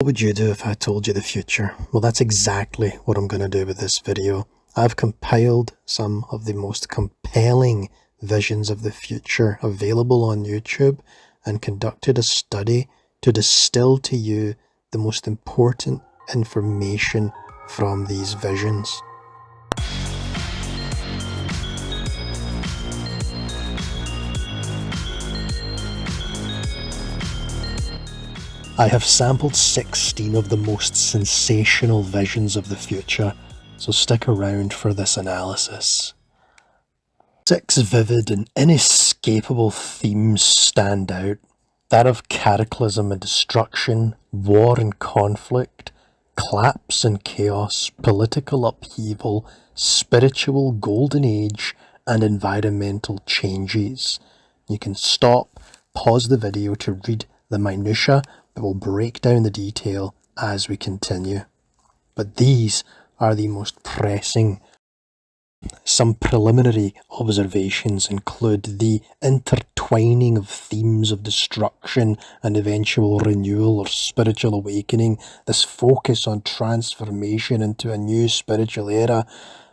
What would you do if I told you the future? Well, that's exactly what I'm going to do with this video. I've compiled some of the most compelling visions of the future available on YouTube and conducted a study to distill to you the most important information from these visions. I have sampled 16 of the most sensational visions of the future, so stick around for this analysis. 6 vivid and inescapable themes stand out: that of cataclysm and destruction, war and conflict, collapse and chaos, political upheaval, spiritual golden age, and environmental changes. You can stop, pause the video to read the minutiae, but we'll break down the detail as we continue. But these are the most pressing. Some preliminary observations include the intertwining of themes of destruction and eventual renewal or spiritual awakening, this focus on transformation into a new spiritual era,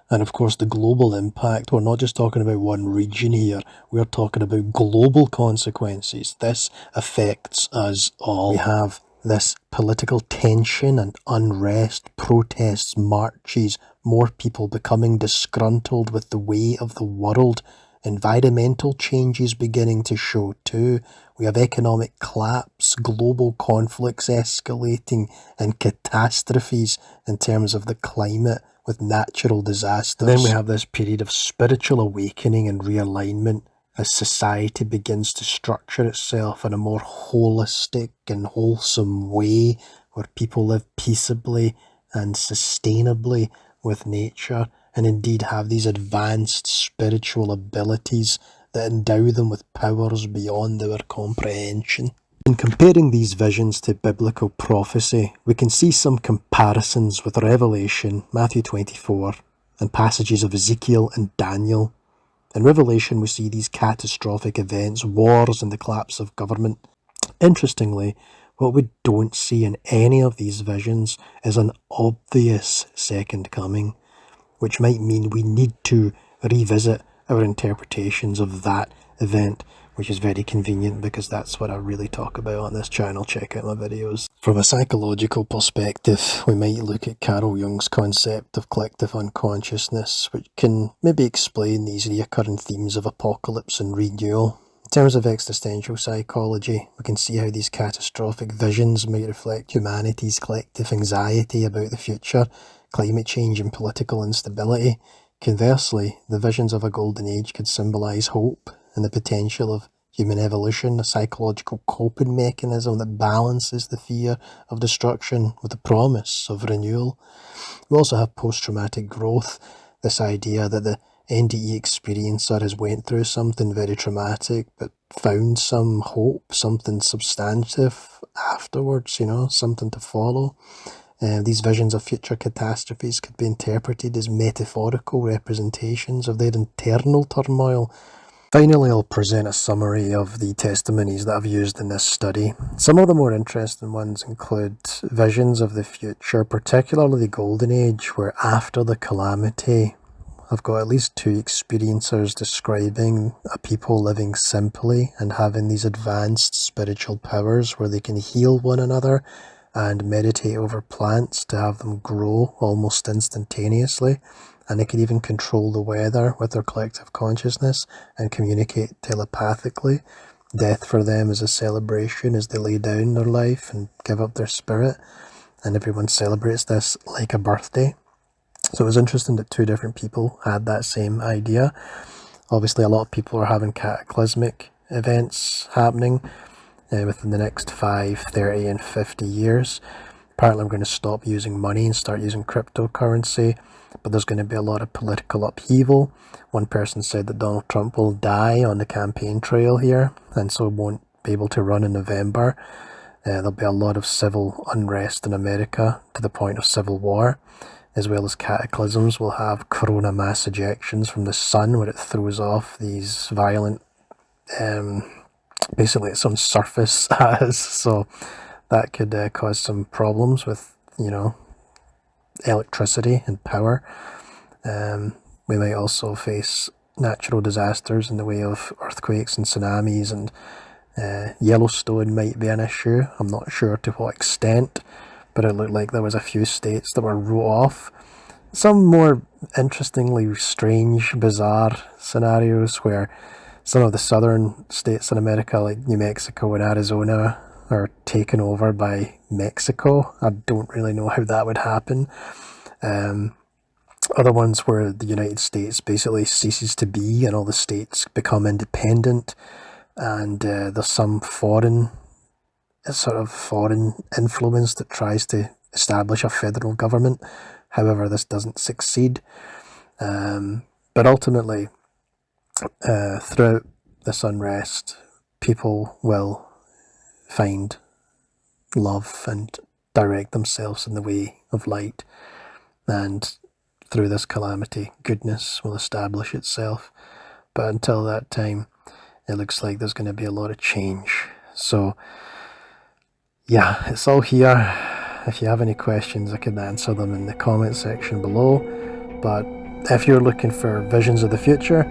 and of course the global impact. We're not just talking about one region here, we're talking about global consequences. This affects us all. We have this political tension and unrest, protests, marches, more people becoming disgruntled with the way of the world, environmental changes beginning to show too. We have economic collapse, global conflicts escalating, and catastrophes in terms of the climate with natural disasters. Then we have this period of spiritual awakening and realignment as society begins to structure itself in a more holistic and wholesome way, where people live peaceably and sustainably with nature, and indeed have these advanced spiritual abilities that endow them with powers beyond our comprehension. In comparing these visions to biblical prophecy, we can see some comparisons with Revelation, Matthew 24, and passages of Ezekiel and Daniel. In Revelation, we see these catastrophic events, wars and the collapse of government. Interestingly, what we don't see in any of these visions is an obvious second coming, which might mean we need to revisit our interpretations of that event, which is very convenient because that's what I really talk about on this channel. Check out my videos. From a psychological perspective, we might look at Carl Jung's concept of collective unconsciousness, which can maybe explain these recurring themes of apocalypse and renewal. In terms of existential psychology, we can see how these catastrophic visions might reflect humanity's collective anxiety about the future, climate change and political instability. Conversely, the visions of a golden age could symbolise hope and the potential of human evolution, a psychological coping mechanism that balances the fear of destruction with the promise of renewal. We also have post-traumatic growth, this idea that the NDE experiencer has went through something very traumatic but found some hope, something substantive afterwards, something to follow. These visions of future catastrophes could be interpreted as metaphorical representations of their internal turmoil. Finally, I'll present a summary of the testimonies that I've used in this study. Some of the more interesting ones include visions of the future, particularly the Golden Age, where after the calamity, I've got at least 2 experiencers describing a people living simply and having these advanced spiritual powers where they can heal one another and meditate over plants to have them grow almost instantaneously. And they can even control the weather with their collective consciousness and communicate telepathically. Death for them is a celebration as they lay down their life and give up their spirit. And everyone celebrates this like a birthday. So it was interesting that 2 different people had that same idea. Obviously, a lot of people are having cataclysmic events happening within the next 5, 30 and 50 years. Apparently I'm going to stop using money and start using cryptocurrency, but there's going to be a lot of political upheaval. One person said that Donald Trump will die on the campaign trail here, and so won't be able to run in November. There'll be a lot of civil unrest in America to the point of civil war, as well as cataclysms. We'll have corona mass ejections from the sun where it throws off these violent, basically it's on surface as, so that could cause some problems with, electricity and power. We might also face natural disasters in the way of earthquakes and tsunamis, and Yellowstone might be an issue. I'm not sure to what extent, but it looked like there was a few states that were wrote off. Some more interestingly strange, bizarre scenarios where some of the southern states in America, like New Mexico and Arizona, are taken over by Mexico. I don't really know how that would happen. Other ones where the United States basically ceases to be and all the states become independent, and there's some foreign influence that tries to establish a federal government. However, this doesn't succeed. But ultimately, throughout this unrest, people will find love and direct themselves in the way of light, and through this calamity, goodness will establish itself. But until that time, it looks like there's going to be a lot of change. So yeah, it's all here. If you have any questions, I can answer them in the comment section below. But if you're looking for visions of the future,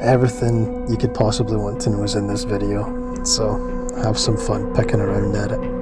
everything you could possibly want to know is in this video. So have some fun picking around at it.